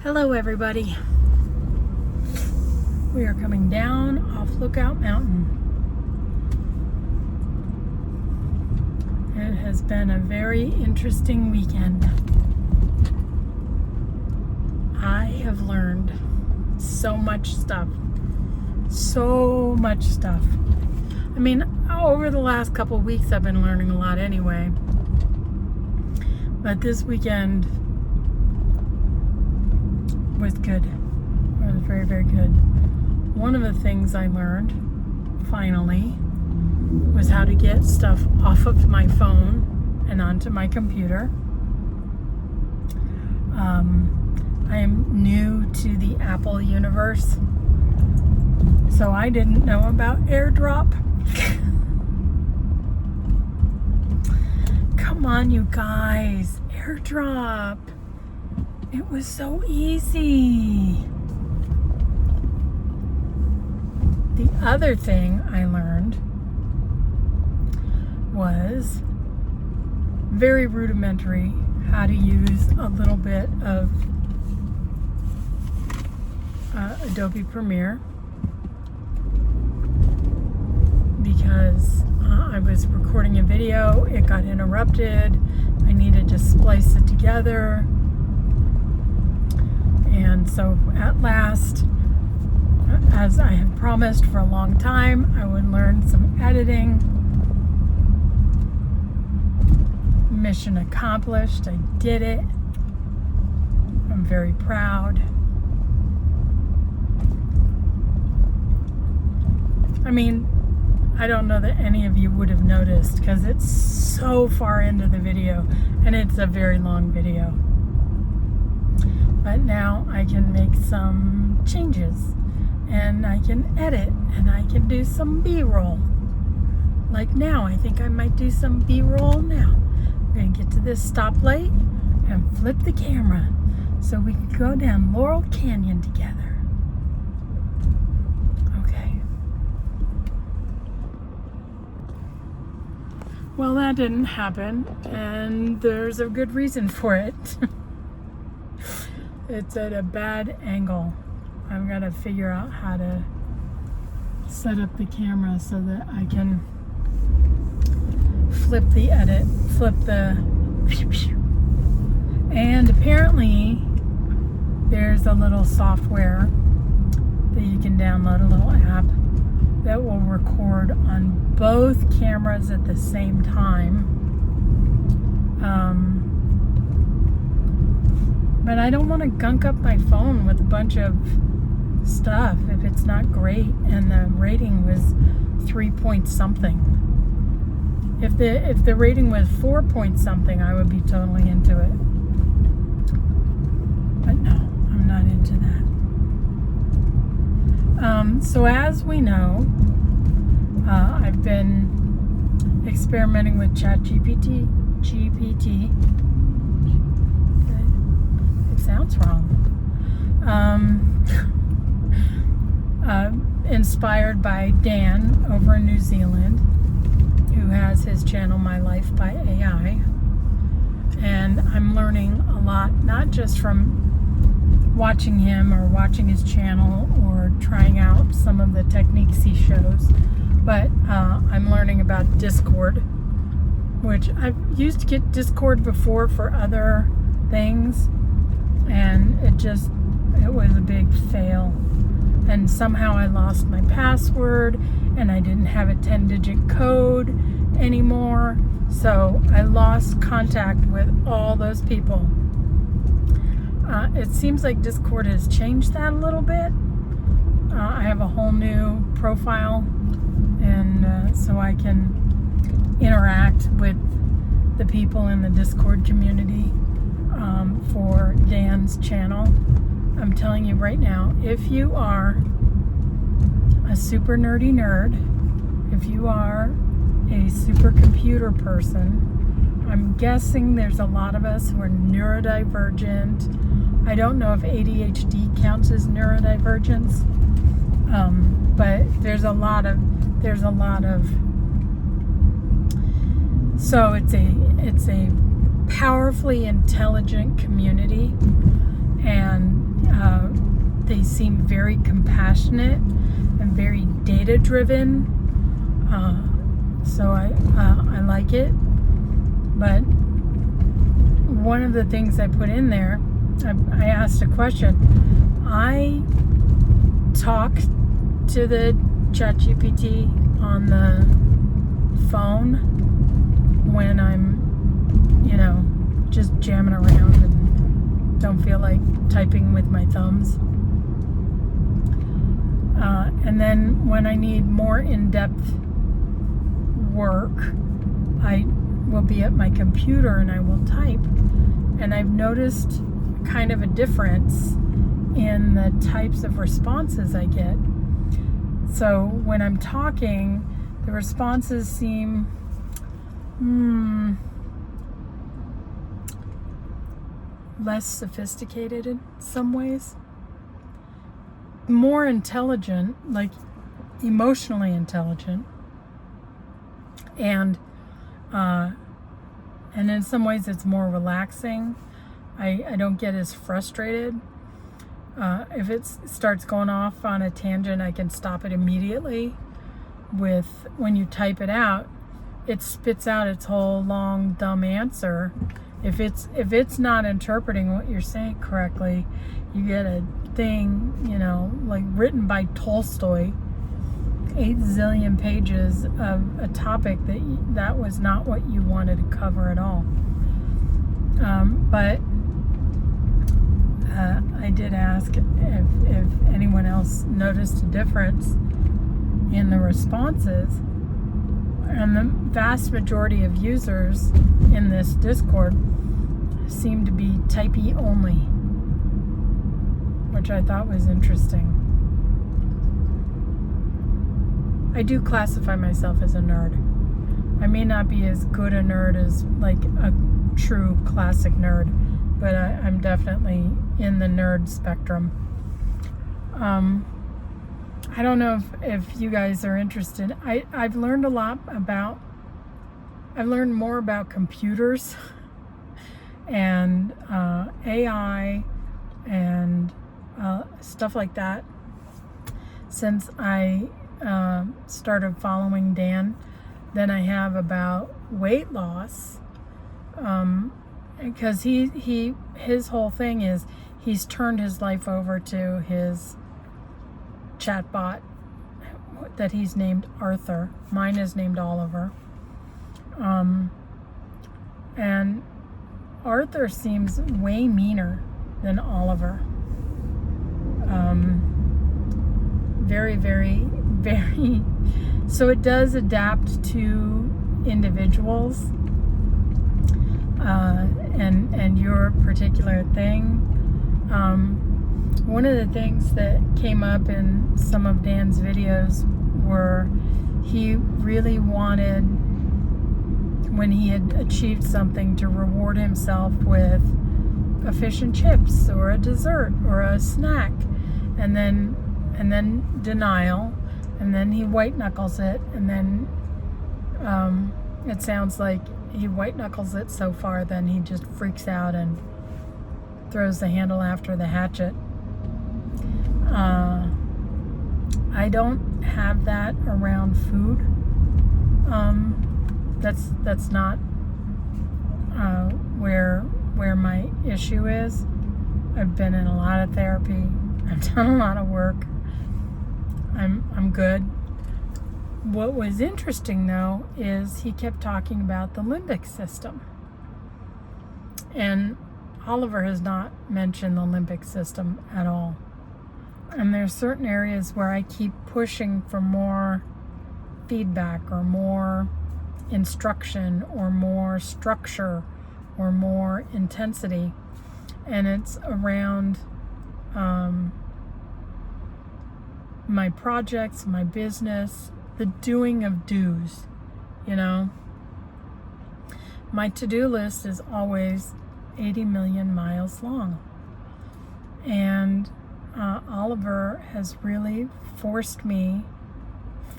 Hello everybody. We are coming down off Lookout Mountain. It has been a very interesting weekend. I have learned so much stuff. I mean, over the last couple weeks I've been learning a lot anyway. But this weekend was good. It was very, very good. One of the things I learned, finally, was how to get stuff off of my phone and onto my computer. I am new to the Apple universe, so I didn't know about AirDrop. Come on, you guys. AirDrop. It was so easy. The other thing I learned was very rudimentary how to use a little bit of Adobe Premiere, because I was recording a video, it got interrupted, I needed to splice it together, and so at last, as I had promised for a long time, I would learn some editing. Mission accomplished. I did it. I'm very proud. I mean, I don't know that any of you would have noticed because it's so far into the video and it's a very long video. But now I can make some changes and I can edit and I can do some B-roll. Like now, I think I might do some B-roll now. We're going to get to this stoplight and flip the camera so we can go down Laurel Canyon together. Okay. Well, that didn't happen, and there's a good reason for it. It's at a bad angle. I've got to figure out how to set up the camera so that I can flip the and apparently there's a little software that you can download, a little app that will record on both cameras at the same time. But I don't want to gunk up my phone with a bunch of stuff if it's not great, and the rating was 3 point something. If the rating was 4 point something, I would be totally into it. But no, I'm not into that. So as we know, I've been experimenting with ChatGPT. It sounds wrong. Inspired by Dan over in New Zealand, who has his channel My Life by AI, and I'm learning a lot, not just from watching him or watching his channel or trying out some of the techniques he shows, but I'm learning about Discord, which I've used to get Discord before for other things, and it was a big fail. And somehow I lost my password and I didn't have a 10-digit code anymore. So I lost contact with all those people. It seems like Discord has changed that a little bit. I have a whole new profile, and so I can interact with the people in the Discord community for Dan's channel. I'm telling you right now, if you are a super nerdy nerd, if you are a supercomputer person, I'm guessing there's a lot of us who are neurodivergent. I don't know if ADHD counts as neurodivergence, but there's a lot of. So it's a powerfully intelligent community, and they seem very compassionate and very data driven. So I like it. But one of the things I put in there, I asked a question. I talk to the ChatGPT on the phone when I'm, just jamming around and don't feel like typing with my thumbs. And then when I need more in-depth work, I will be at my computer and I will type. And I've noticed kind of a difference in the types of responses I get. So when I'm talking, the responses seem less sophisticated in some ways, more intelligent, like emotionally intelligent, and in some ways it's more relaxing. I don't get as frustrated. If it starts going off on a tangent, I can stop it immediately. When you type it out, it spits out its whole long dumb answer. If it's not interpreting what you're saying correctly, you get a thing, like written by Tolstoy, 8 zillion pages of a topic that was not what you wanted to cover at all. But I did ask if anyone else noticed a difference in the responses, and the vast majority of users in this Discord seem to be typey only, which I thought was interesting. I do classify myself as a nerd. I may not be as good a nerd as like a true classic nerd, but I'm definitely in the nerd spectrum. I don't know if you guys are interested. I've learned more about computers and AI and stuff like that since I started following Dan than I have about weight loss, because his whole thing is he's turned his life over to his chatbot that he's named Arthur. Mine is named Oliver. And Arthur seems way meaner than Oliver. Very, very, very. So it does adapt to individuals and your particular thing. One of the things that came up in some of Dan's videos were he really wanted, when he had achieved something, to reward himself with a fish and chips or a dessert or a snack, and then denial, and then he white knuckles it, and then it sounds like he white knuckles it so far then he just freaks out and throws the handle after the hatchet. I don't have that around food. That's not where my issue is. I've been in a lot of therapy. I've done a lot of work. I'm good. What was interesting though is he kept talking about the limbic system. And Oliver has not mentioned the limbic system at all. And there's certain areas where I keep pushing for more feedback or more instruction or more structure or more intensity. And it's around my projects, my business, the doing of do's, My to-do list is always 80 million miles long. And Oliver has really forced me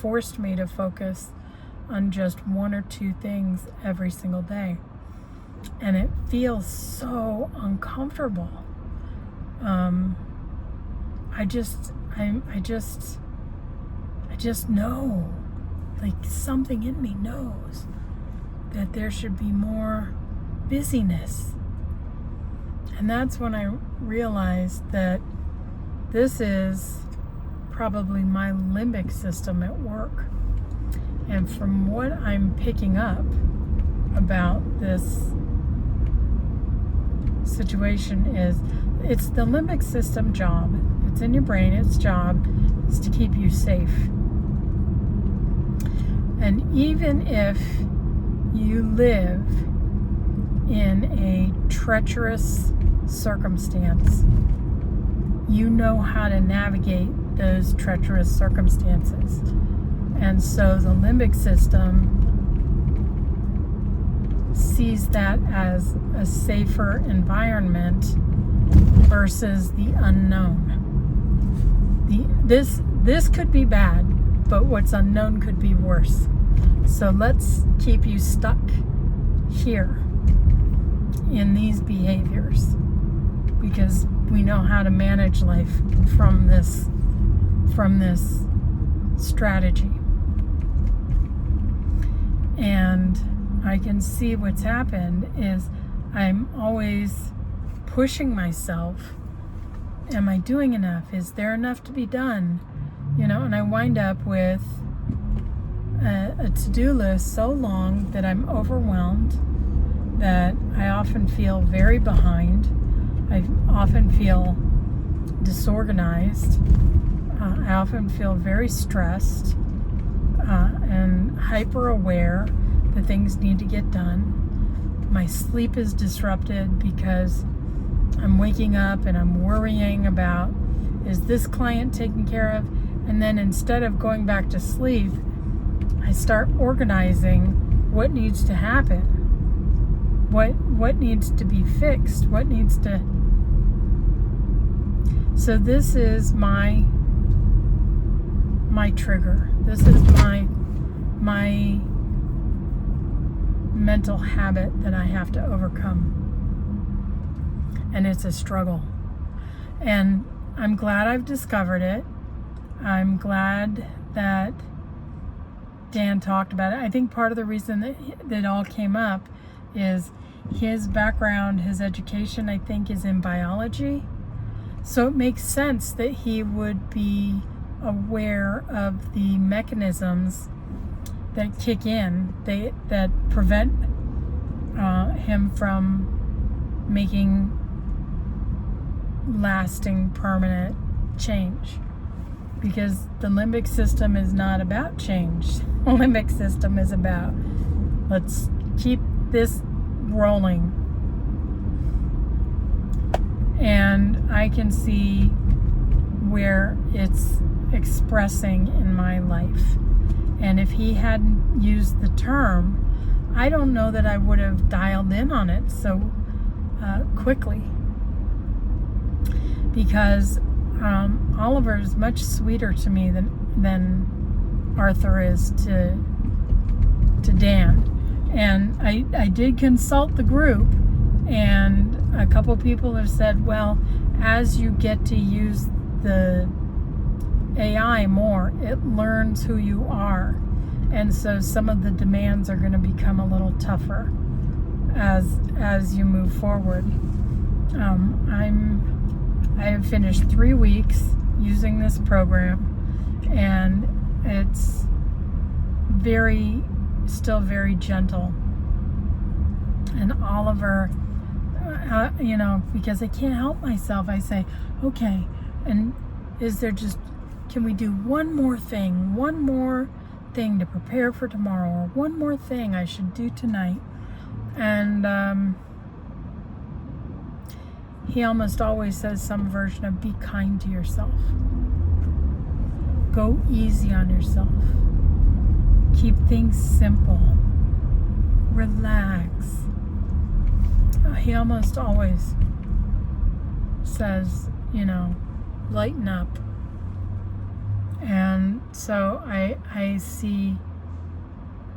to focus on just one or two things every single day. And it feels so uncomfortable. I just know, like something in me knows that there should be more busyness. And that's when I realized that this is probably my limbic system at work. And from what I'm picking up about this situation is, it's the limbic system job. It's in your brain. Its job is to keep you safe. And even if you live in a treacherous circumstance, you know how to navigate those treacherous circumstances. And so the limbic system sees that as a safer environment versus the unknown. This could be bad, but what's unknown could be worse. So let's keep you stuck here in these behaviors, because we know how to manage life from this strategy. And I can see what's happened is I'm always pushing myself. Am I doing enough? Is there enough to be done? And I wind up with a to-do list so long that I'm overwhelmed, that I often feel very behind. I often feel disorganized. I often feel very stressed and hyper aware that things need to get done. My sleep is disrupted because I'm waking up and I'm worrying about, is this client taken care of? And then instead of going back to sleep, I start organizing what needs to happen, what needs to be fixed, what needs to. So this is my trigger. This is my mental habit that I have to overcome. And it's a struggle. And I'm glad I've discovered it. I'm glad that Dan talked about it. I think part of the reason that it all came up is his background, his education, I think, is in biology. So it makes sense that he would be aware of the mechanisms that kick in, that prevent him from making lasting, permanent change. Because the limbic system is not about change. The limbic system is about, let's keep this rolling. And I can see where it's expressing in my life. And if he hadn't used the term, I don't know that I would have dialed in on it so quickly. Because Oliver is much sweeter to me than Arthur is to Dan. And I did consult the group, and a couple people have said, well, as you get to use the AI more, it learns who you are. And so some of the demands are going to become a little tougher as you move forward. I have finished 3 weeks using this program, and it's still very gentle. And Oliver, because I can't help myself, I say, okay, and can we do one more thing to prepare for tomorrow, or one more thing I should do tonight? And he almost always says some version of, be kind to yourself. Go easy on yourself. Keep things simple. Relax. He almost always says, lighten up. And so I see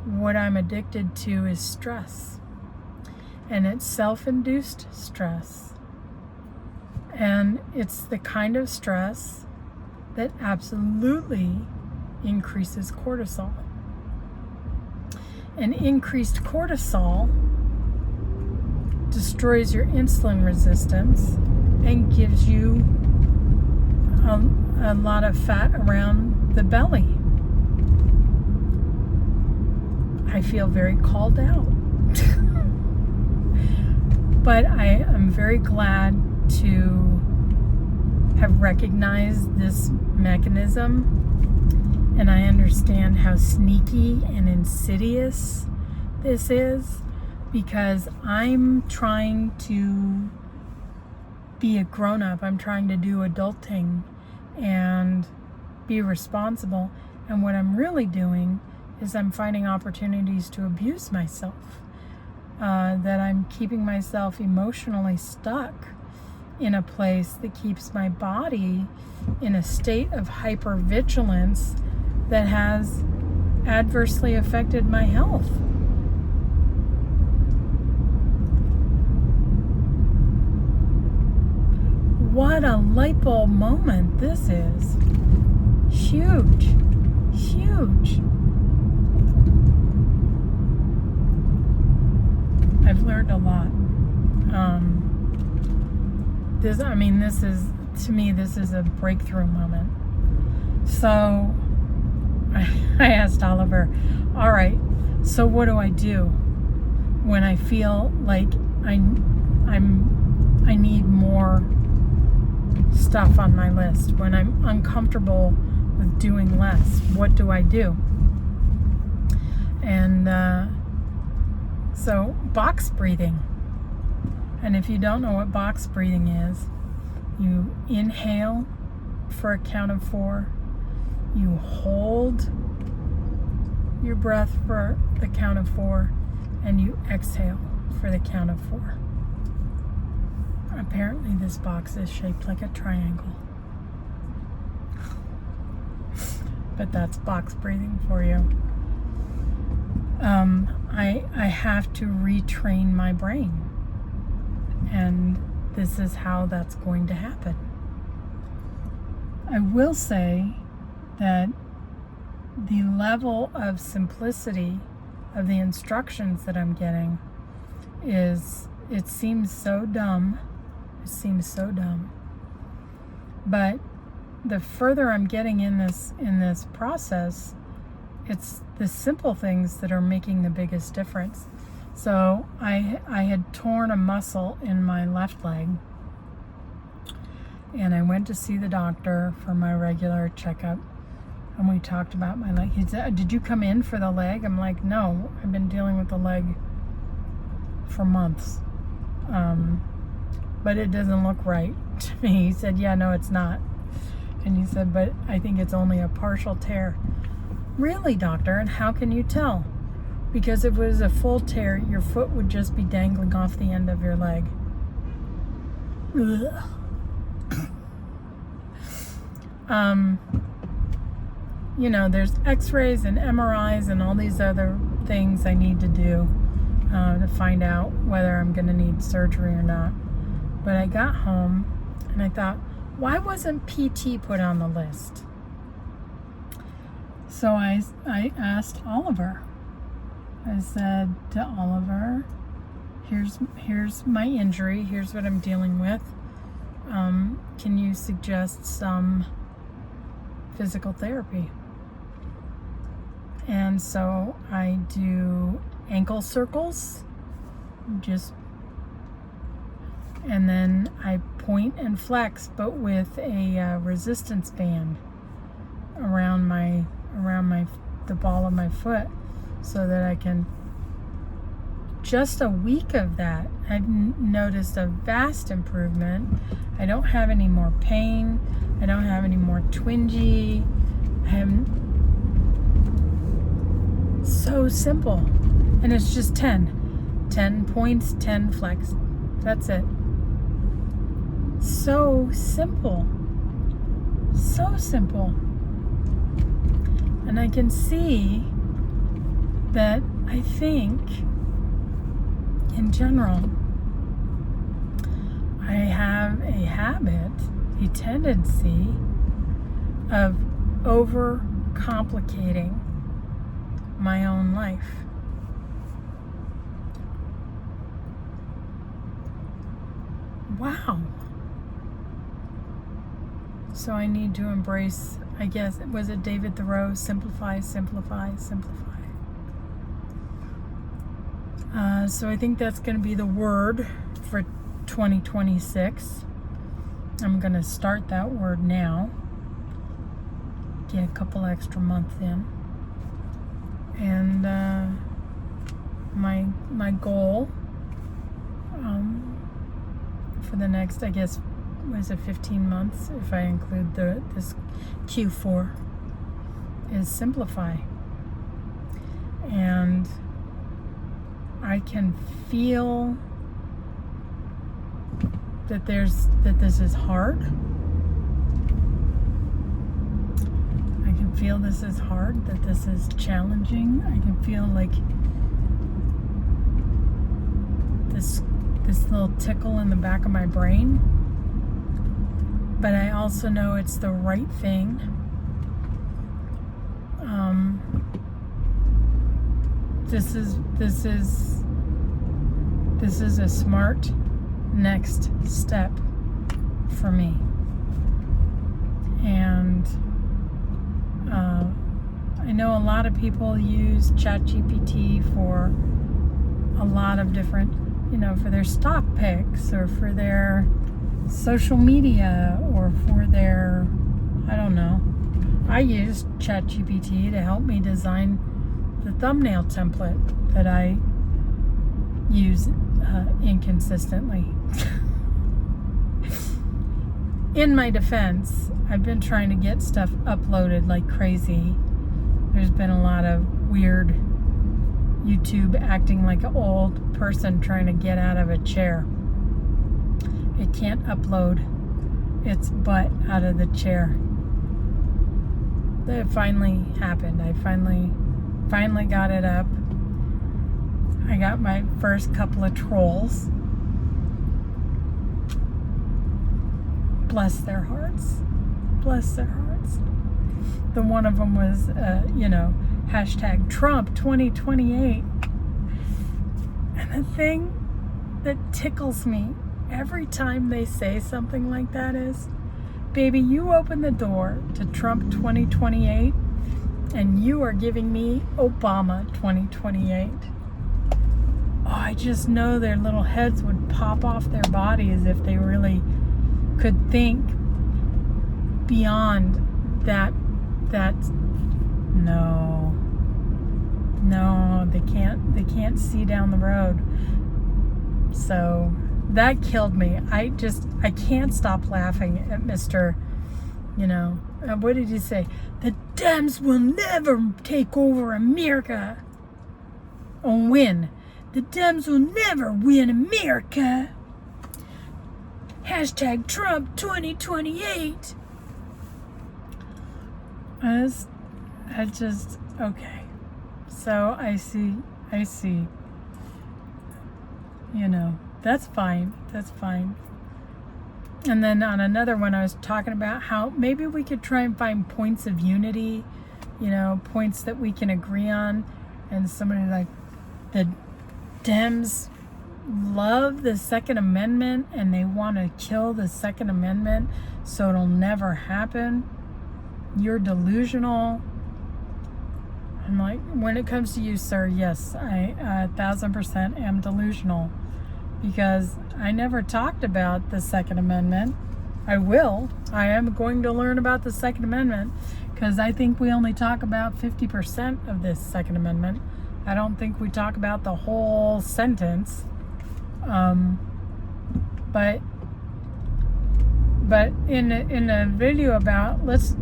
what I'm addicted to is stress. And it's self-induced stress. And it's the kind of stress that absolutely increases cortisol. And increased cortisol destroys your insulin resistance and gives you a lot of fat around the belly. I feel very called out. But I am very glad to have recognized this mechanism, and I understand how sneaky and insidious this is, because I'm trying to be a grown-up. I'm trying to do adulting and be responsible, and what I'm really doing is I'm finding opportunities to abuse myself. That I'm keeping myself emotionally stuck in a place that keeps my body in a state of hypervigilance that has adversely affected my health. What a light bulb moment this is. Huge, huge. I've learned a lot. This is, to me, this is a breakthrough moment. So I asked Oliver, all right, so what do I do when I feel like I need more stuff on my list, when I'm uncomfortable with doing less? What do I do? And so box breathing. And if you don't know what box breathing is, you inhale for a count of 4, you hold your breath for the count of 4, and you exhale for the count of 4. Apparently this box is shaped like a triangle. But that's box breathing for you. I have to retrain my brain. And this is how that's going to happen. I will say that the level of simplicity of the instructions that I'm getting it seems so dumb. It seems so dumb. But the further I'm getting in this process, it's the simple things that are making the biggest difference. So I had torn a muscle in my left leg, and I went to see the doctor for my regular checkup, and we talked about my leg. He said, "Did you come in for the leg?" I'm like, "No, I've been dealing with the leg for months, but it doesn't look right to me." He said, "Yeah, no, it's not." And he said, "But I think it's only a partial tear." "Really, doctor? And how can you tell?" "Because if it was a full tear, your foot would just be dangling off the end of your leg." Ugh. There's x-rays and MRIs and all these other things I need to do to find out whether I'm going to need surgery or not. But I got home and I thought, why wasn't PT put on the list? So I asked Oliver. I said to Oliver, here's my injury, here's what I'm dealing with. Can you suggest some physical therapy? And so I do ankle circles, and then I point and flex, but with a resistance band around the ball of my foot, so that I can. Just a week of that, I've noticed a vast improvement. I don't have any more pain. I don't have any more twingy. So simple. And it's just 10 points, 10 flex. That's it. So simple. So simple. And I can see that I think, in general, I have a habit, a tendency of overcomplicating my own life. Wow. So I need to embrace, I guess, was it David Thoreau? Simplify, simplify, simplify. So I think that's going to be the word for 2026. I'm going to start that word now. Get a couple extra months in. And my goal for the next, I guess, was it 15 months, if I include this Q4, is simplify. And I can feel that this is hard. I can feel this is hard, that this is challenging. I can feel like this little tickle in the back of my brain. But I also know it's the right thing. This is a smart next step for me. And I know a lot of people use ChatGPT for a lot of different, for their stock picks or for their social media or for their, I don't know. I use ChatGPT to help me design the thumbnail template that I use inconsistently. In my defense, I've been trying to get stuff uploaded like crazy. There's been a lot of weird YouTube acting like an old person trying to get out of a chair. It can't upload its butt out of the chair. It finally happened. I finally got it up. I got my first couple of trolls. Bless their hearts. Bless their hearts. The one of them was, hashtag Trump 2028. And the thing that tickles me every time they say something like that is, baby, you open the door to Trump 2028 and you are giving me Obama 2028. Oh, I just know their little heads would pop off their bodies if they really could think beyond that no, they can't see down the road. So that killed me. I can't stop laughing at Mr. What did he say? The Dems will never take over America or win. The Dems will never win America. Hashtag Trump 2028. Okay. So I see. That's fine. And then on another one, I was talking about how maybe we could try and find points of unity, points that we can agree on. And somebody like, the Dems love the Second Amendment and they want to kill the Second Amendment so it'll never happen. You're delusional. I'm like, when it comes to you, sir, yes, I 1,000% am delusional. Because I never talked about the Second Amendment. I am going to learn about the Second Amendment because I think we only talk about 50% of this Second Amendment. I don't think we talk about the whole sentence. But in a video about let's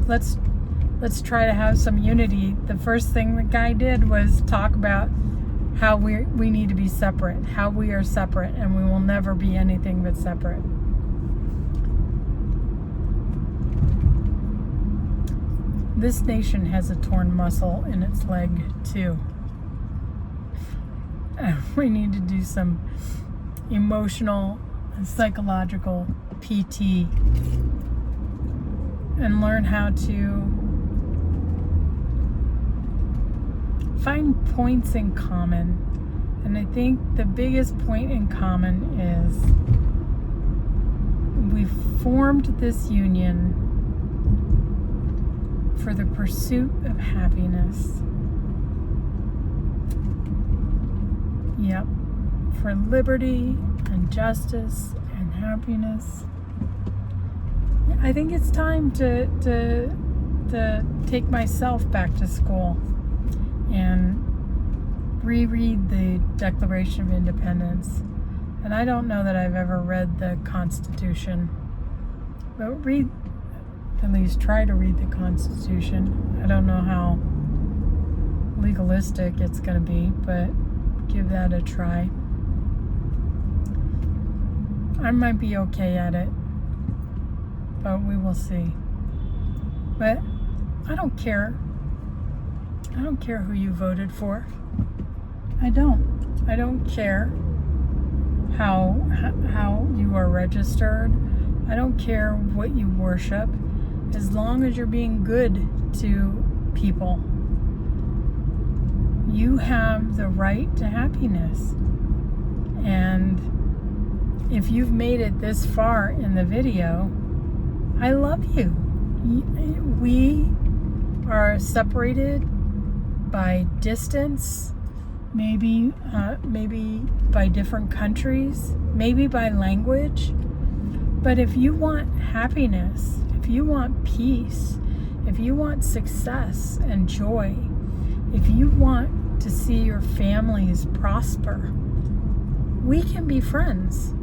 try to have some unity, the first thing the guy did was talk about how we need to be separate, how we are separate, and we will never be anything but separate. This nation has a torn muscle in its leg too. We need to do some emotional and psychological PT and learn how to find points in common. And I think the biggest point in common is we've formed this union for the pursuit of happiness. Yep, for liberty and justice and happiness. I think it's time to take myself back to school and reread the Declaration of Independence. And I don't know that I've ever read the Constitution, but at least try to read the Constitution. I don't know how legalistic it's going to be, but give that a try. I might be okay at it, but we will see. But I don't care. I don't care who you voted for. I don't care how you are registered. I don't care what you worship, as long as you're being good to people. You have the right to happiness. And if you've made it this far in the video, I love you. We are separated by distance, maybe by different countries, maybe by language. But if you want happiness, if you want peace, if you want success and joy, if you want to see your families prosper, we can be friends,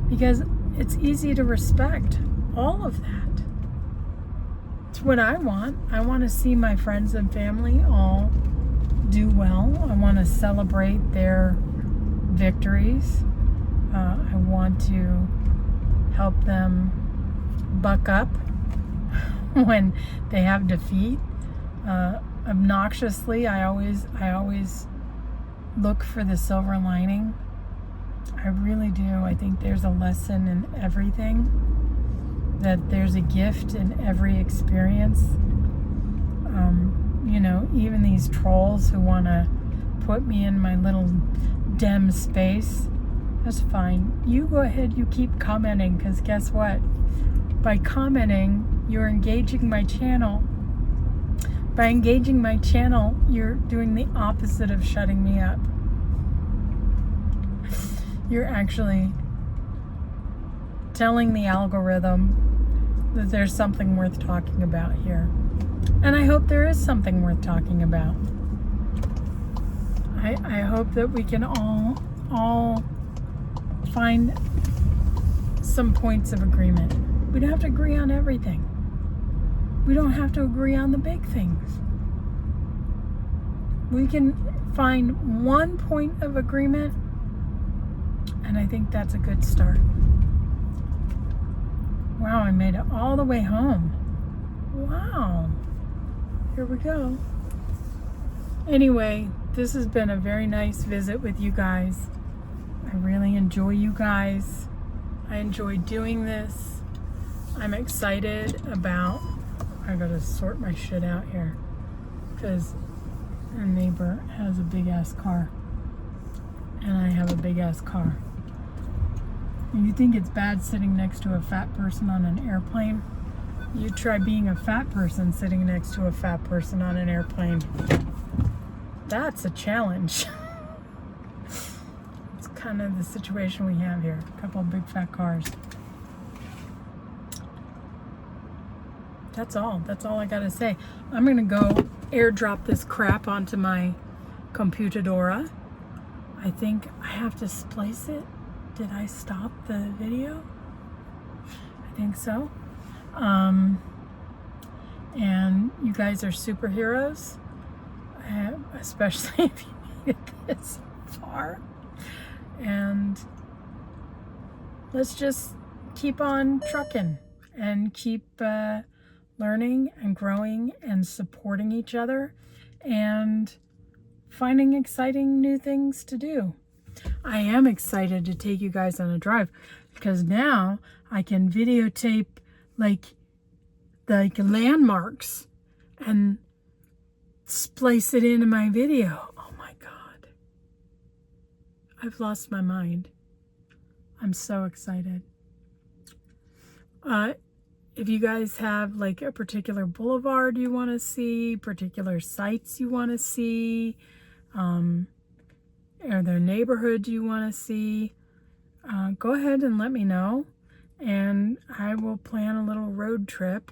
because it's easy to respect all of that. It's what I want. I want to see my friends and family all do well. I want to celebrate their victories. I want to help them buck up when they have defeat. Obnoxiously, I always look for the silver lining. I really do. I think there's a lesson in everything, that there's a gift in every experience. Even these trolls who want to put me in my little dem space, that's fine. You go ahead, you keep commenting, because guess what? By commenting, you're engaging my channel. By engaging my channel, you're doing the opposite of shutting me up. You're actually telling the algorithm that there's something worth talking about here. And I hope there is something worth talking about. I hope that we can all find some points of agreement. We don't have to agree on everything. We don't have to agree on the big things. We can find one point of agreement, and I think that's a good start. Wow, I made it all the way home. Wow. Here we go. Anyway, this has been a very nice visit with you guys. I really enjoy you guys. I enjoy doing this. I'm excited about... I gotta sort my shit out here, because our neighbor has a big ass car and I have a big ass car. And you think it's bad sitting next to a fat person on an airplane? You try being a fat person sitting next to a fat person on an airplane. That's a challenge. It's kind of the situation we have here. A couple of big fat cars. That's all I gotta say. I'm gonna go airdrop this crap onto my computadora. I think I have to splice it. Did I stop the video? I think so. And you guys are superheroes, especially if you made it this far. And let's just keep on trucking and keep learning and growing and supporting each other and finding exciting new things to do. I am excited to take you guys on a drive, because now I can videotape like like landmarks and splice it into my video. Oh my God. I've lost my mind. I'm so excited. If you guys have like a particular boulevard you want to see, particular sites you want to see, or their neighborhood you want to see, go ahead and let me know, and I will plan a little road trip,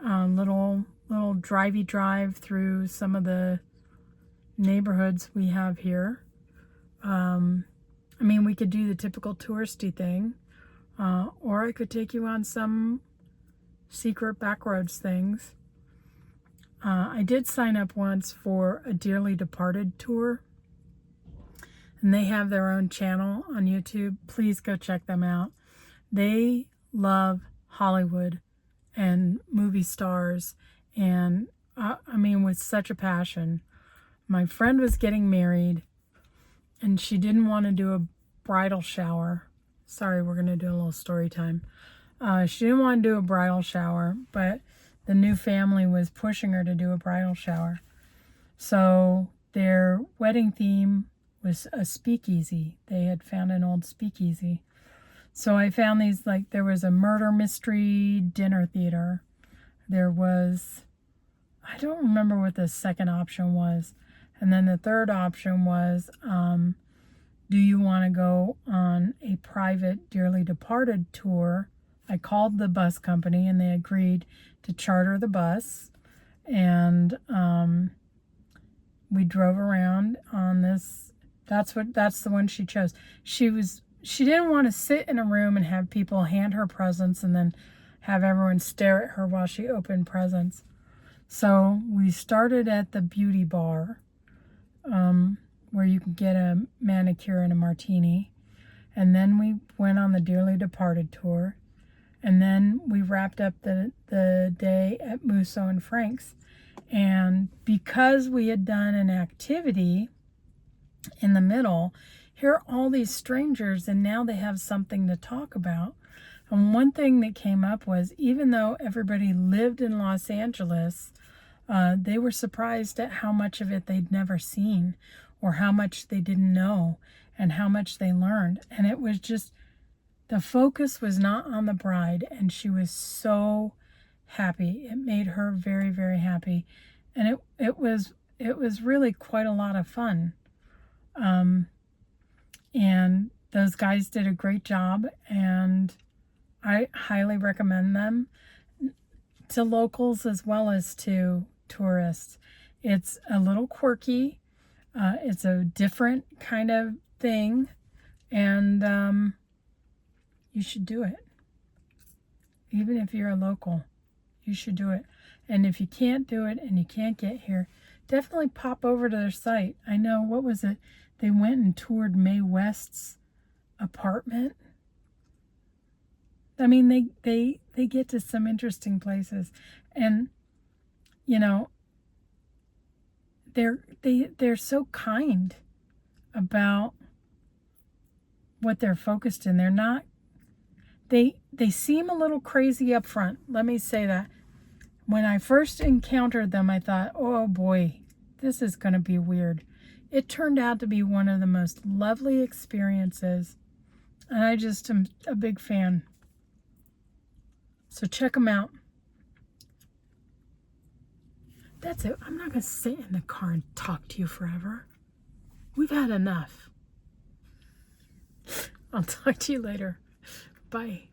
little drivey drive through some of the neighborhoods we have here. I mean, we could do the typical touristy thing, or I could take you on some secret backroads things. I did sign up once for a Dearly Departed tour, and they have their own channel on YouTube. Please go check them out. They love Hollywood and movie stars, and I mean, with such a passion. My friend was getting married, and she didn't want to do a bridal shower. Sorry, we're going to do a little story time. She didn't want to do a bridal shower, but the new family was pushing her to do a bridal shower. So their wedding theme was a speakeasy. They had found an old speakeasy. So I found these, like, there was a murder mystery dinner theater. There was, I don't remember what the second option was. And then the third option was, do you want to go on a private Dearly Departed tour? I called the bus company and they agreed to charter the bus. And we drove around on this. That's the one she chose. She didn't want to sit in a room and have people hand her presents and then have everyone stare at her while she opened presents. So we started at the beauty bar, where you can get a manicure and a martini. And then we went on the Dearly Departed tour. And then we wrapped up the day at Musso and Frank's. And because we had done an activity in the middle, here are all these strangers, and now they have something to talk about. And one thing that came up was, even though everybody lived in Los Angeles, they were surprised at how much of it they'd never seen, or how much they didn't know, and how much they learned. And it was just, the focus was not on the bride, and she was so happy. It made her very, very happy. And it was really quite a lot of fun. And those guys did a great job, and I highly recommend them to locals as well as to tourists. It's a little quirky. It's a different kind of thing, and you should do it. Even if you're a local, you should do it. And if you can't do it and you can't get here, definitely pop over to their site. I know, what was it? They went and toured Mae West's apartment. I mean, they get to some interesting places, and you know, they're so kind about what they're focused in. They're not. They seem a little crazy up front. Let me say that. When I first encountered them, I thought, oh boy, this is going to be weird. It turned out to be one of the most lovely experiences, and I just am a big fan. So check them out. That's it. I'm not going to sit in the car and talk to you forever. We've had enough. I'll talk to you later. Bye.